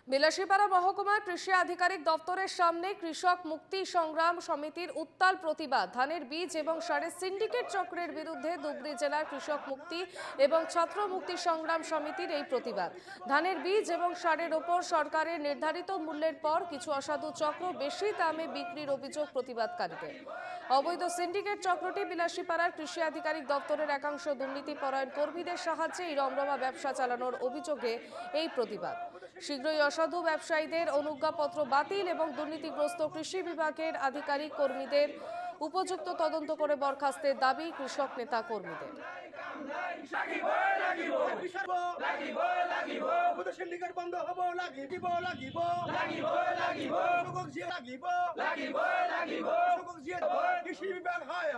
বিলাসীপাড়া মহকুমার কৃষি আধিকারিক দপ্তরের সামনে কৃষক মুক্তি সংগ্রাম সমিতির উত্তাল প্রতিবাদ। ধানের বীজ এবং সারের সিন্ডিকেট চক্রের বিরুদ্ধে ধুবড়ী জেলার কৃষক মুক্তি এবং ছাত্র মুক্তি সংগ্রাম সমিতির এই প্রতিবাদ। ধানের বীজ এবং সারের ওপর সরকারের নির্ধারিত মূল্যের পর কিছু অসাধু চক্র বেশি দামে বিক্রির অভিযোগ প্রতিবাদকারীদের। অবৈধ সিন্ডিকেট চক্রটি বিলাসীপাড়ার কৃষি আধিকারিক দপ্তরের একাংশ দুর্নীতিপরায়ণ কর্মীদের সাহায্যে এই রমরমা ব্যবসা চালানোর অভিযোগে এই প্রতিবাদ। শীঘ্রই অসাধু ব্যবসায়ীদের অনুজ্ঞাপত্র বাতিল এবং দুর্নীতিগ্রস্ত কৃষি বিভাগের আধিকারিক কর্মীদের উপযুক্ত তদন্ত করে বরখাস্তের দাবি কৃষক নেতা কর্মীদের। কৃষি বিভাগ হয়